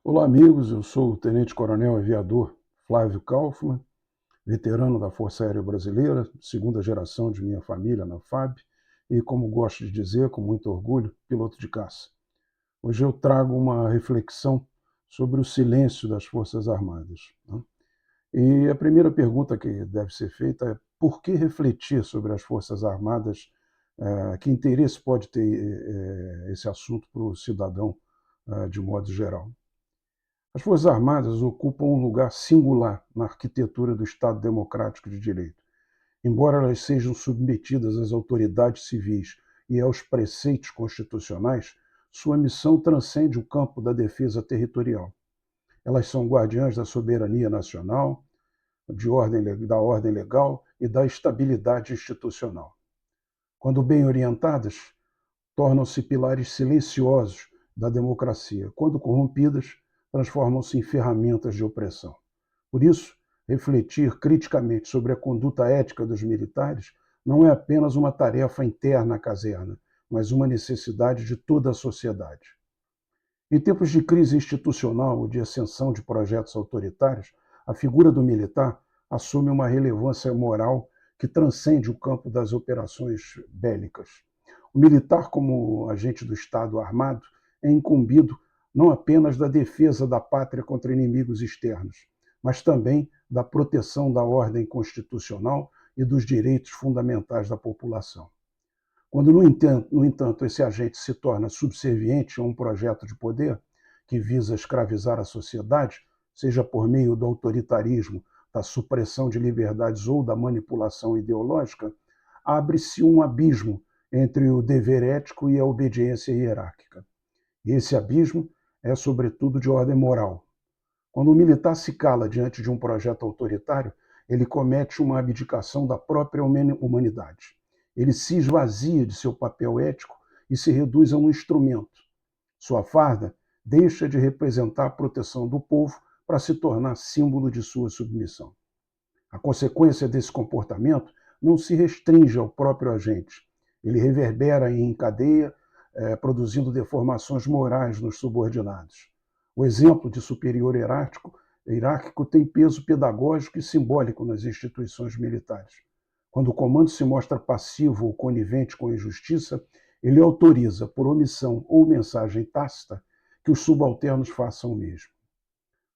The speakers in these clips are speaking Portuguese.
Olá, amigos. Eu sou o Tenente-Coronel Aviador Flávio Kaufmann, veterano da Força Aérea Brasileira, segunda geração de minha família na FAB e, como gosto de dizer, com muito orgulho, piloto de caça. Hoje eu trago uma reflexão sobre o silêncio das Forças Armadas, né? E a primeira pergunta que deve ser feita é: por que refletir sobre as Forças Armadas? Que interesse pode ter esse assunto para o cidadão de modo geral? As Forças Armadas ocupam um lugar singular na arquitetura do Estado Democrático de Direito. Embora elas sejam submetidas às autoridades civis e aos preceitos constitucionais, sua missão transcende o campo da defesa territorial. Elas são guardiãs da soberania nacional, da ordem legal e da estabilidade institucional. Quando bem orientadas, tornam-se pilares silenciosos da democracia. Quando corrompidas, transformam-se em ferramentas de opressão. Por isso, refletir criticamente sobre a conduta ética dos militares não é apenas uma tarefa interna à caserna, mas uma necessidade de toda a sociedade. Em tempos de crise institucional ou de ascensão de projetos autoritários, a figura do militar assume uma relevância moral que transcende o campo das operações bélicas. O militar, como agente do Estado armado, é incumbido não apenas da defesa da pátria contra inimigos externos, mas também da proteção da ordem constitucional e dos direitos fundamentais da população. Quando, no entanto, esse agente se torna subserviente a um projeto de poder que visa escravizar a sociedade, seja por meio do autoritarismo, da supressão de liberdades ou da manipulação ideológica, abre-se um abismo entre o dever ético e a obediência hierárquica. E esse abismo é, sobretudo, de ordem moral. Quando o militar se cala diante de um projeto autoritário, ele comete uma abdicação da própria humanidade. Ele se esvazia de seu papel ético e se reduz a um instrumento. Sua farda deixa de representar a proteção do povo para se tornar símbolo de sua submissão. A consequência desse comportamento não se restringe ao próprio agente. Ele reverbera em cadeia, produzindo deformações morais nos subordinados. O exemplo de superior hierárquico tem peso pedagógico e simbólico nas instituições militares. Quando o comando se mostra passivo ou conivente com a injustiça, ele autoriza, por omissão ou mensagem tácita, que os subalternos façam o mesmo.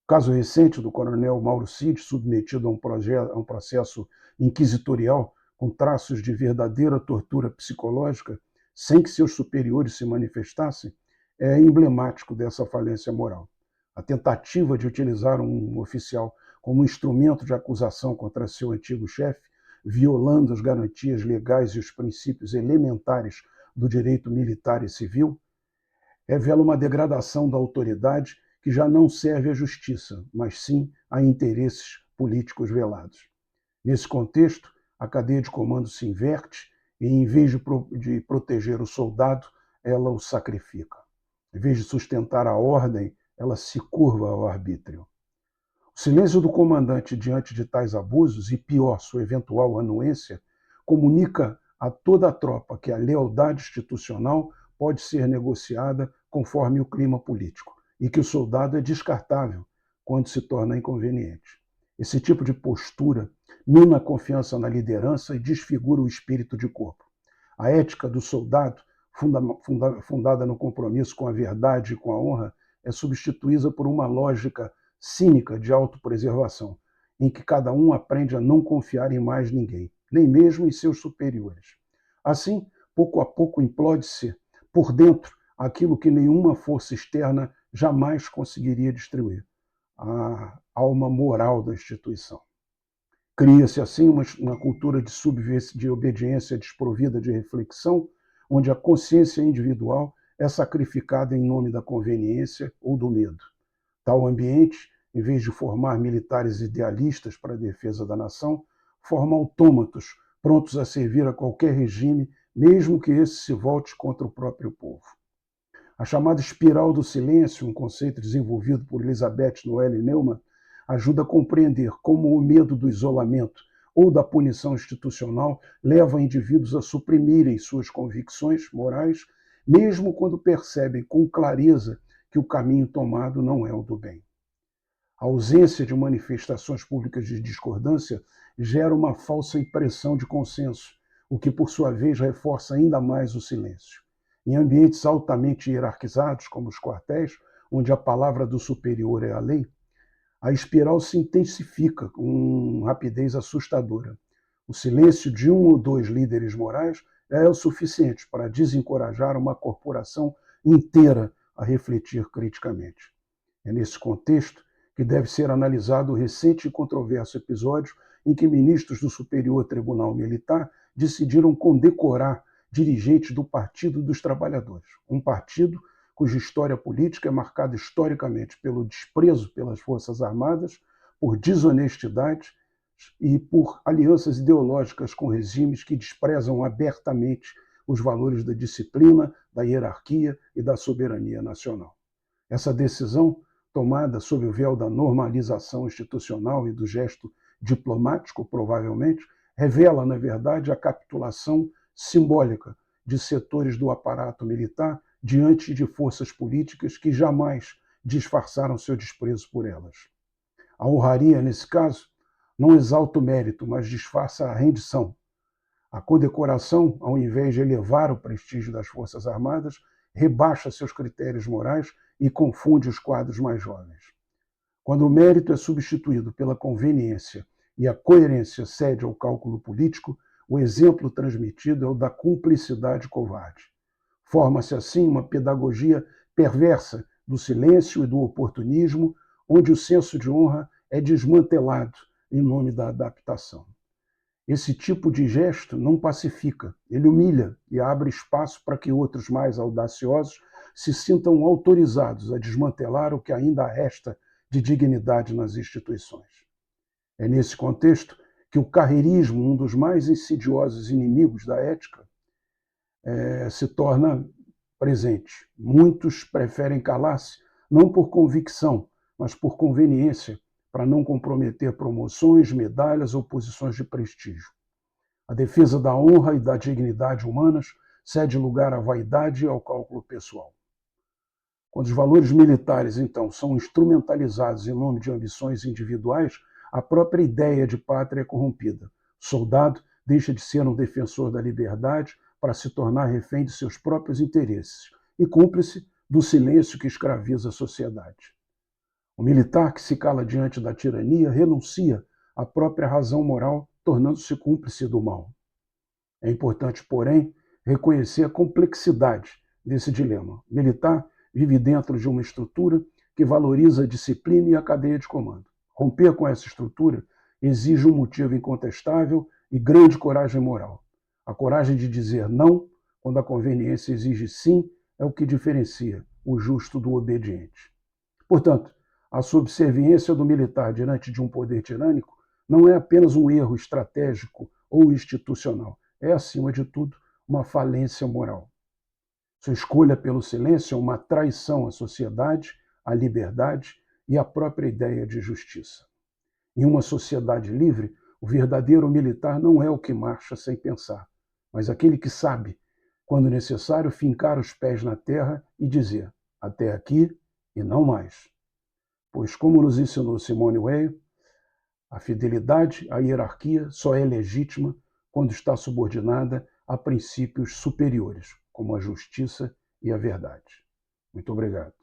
O caso recente do coronel Mauro Cid, submetido a um processo inquisitorial com traços de verdadeira tortura psicológica, sem que seus superiores se manifestassem, é emblemático dessa falência moral. A tentativa de utilizar um oficial como instrumento de acusação contra seu antigo chefe, violando as garantias legais e os princípios elementares do direito militar e civil, revela uma degradação da autoridade que já não serve à justiça, mas sim a interesses políticos velados. Nesse contexto, a cadeia de comando se inverte e, em vez de proteger o soldado, ela o sacrifica. Em vez de sustentar a ordem, ela se curva ao arbítrio. O silêncio do comandante diante de tais abusos, e pior, sua eventual anuência, comunica a toda a tropa que a lealdade institucional pode ser negociada conforme o clima político e que o soldado é descartável quando se torna inconveniente. Esse tipo de postura mina a confiança na liderança e desfigura o espírito de corpo. A ética do soldado, fundada no compromisso com a verdade e com a honra, é substituída por uma lógica cínica de autopreservação, em que cada um aprende a não confiar em mais ninguém, nem mesmo em seus superiores. Assim, pouco a pouco implode-se por dentro aquilo que nenhuma força externa jamais conseguiria destruir: a alma moral da instituição. Cria-se assim uma cultura de obediência desprovida de reflexão, onde a consciência individual é sacrificada em nome da conveniência ou do medo. Tal ambiente, em vez de formar militares idealistas para a defesa da nação, forma autômatos prontos a servir a qualquer regime, mesmo que esse se volte contra o próprio povo. A chamada espiral do silêncio, um conceito desenvolvido por Elizabeth Noelle Neumann, ajuda a compreender como o medo do isolamento ou da punição institucional leva indivíduos a suprimirem suas convicções morais, mesmo quando percebem com clareza que o caminho tomado não é o do bem. A ausência de manifestações públicas de discordância gera uma falsa impressão de consenso, o que, por sua vez, reforça ainda mais o silêncio. Em ambientes altamente hierarquizados, como os quartéis, onde a palavra do superior é a lei, a espiral se intensifica com rapidez assustadora. O silêncio de um ou dois líderes morais é o suficiente para desencorajar uma corporação inteira a refletir criticamente. É nesse contexto que deve ser analisado o recente e controverso episódio em que ministros do Superior Tribunal Militar decidiram condecorar dirigentes do Partido dos Trabalhadores, um partido cuja história política é marcada historicamente pelo desprezo pelas Forças Armadas, por desonestidade e por alianças ideológicas com regimes que desprezam abertamente os valores da disciplina, da hierarquia e da soberania nacional. Essa decisão, tomada sob o véu da normalização institucional e do gesto diplomático, provavelmente, revela, na verdade, a capitulação simbólica de setores do aparato militar diante de forças políticas que jamais disfarçaram seu desprezo por elas. A honraria, nesse caso, não exalta o mérito, mas disfarça a rendição. A condecoração, ao invés de elevar o prestígio das Forças Armadas, rebaixa seus critérios morais e confunde os quadros mais jovens. Quando o mérito é substituído pela conveniência e a coerência cede ao cálculo político, o exemplo transmitido é o da cumplicidade covarde. Forma-se assim uma pedagogia perversa do silêncio e do oportunismo, onde o senso de honra é desmantelado em nome da adaptação. Esse tipo de gesto não pacifica, ele humilha e abre espaço para que outros mais audaciosos se sintam autorizados a desmantelar o que ainda resta de dignidade nas instituições. É nesse contexto que o carreirismo, um dos mais insidiosos inimigos da ética, se torna presente. Muitos preferem calar-se, não por convicção, mas por conveniência, para não comprometer promoções, medalhas ou posições de prestígio. A defesa da honra e da dignidade humanas cede lugar à vaidade e ao cálculo pessoal. Quando os valores militares, então, são instrumentalizados em nome de ambições individuais, a própria ideia de pátria é corrompida. O soldado deixa de ser um defensor da liberdade para se tornar refém de seus próprios interesses e cúmplice do silêncio que escraviza a sociedade. O militar que se cala diante da tirania renuncia à própria razão moral, tornando-se cúmplice do mal. É importante, porém, reconhecer a complexidade desse dilema. O militar vive dentro de uma estrutura que valoriza a disciplina e a cadeia de comando. Romper com essa estrutura exige um motivo incontestável e grande coragem moral. A coragem de dizer não, quando a conveniência exige sim, é o que diferencia o justo do obediente. Portanto, a subserviência do militar diante de um poder tirânico não é apenas um erro estratégico ou institucional, é, acima de tudo, uma falência moral. Sua escolha pelo silêncio é uma traição à sociedade, à liberdade e à própria ideia de justiça. Em uma sociedade livre, o verdadeiro militar não é o que marcha sem pensar, mas aquele que sabe, quando necessário, fincar os pés na terra e dizer: até aqui e não mais. Pois, como nos ensinou Simone Weil, a fidelidade à hierarquia só é legítima quando está subordinada a princípios superiores, como a justiça e a verdade. Muito obrigado.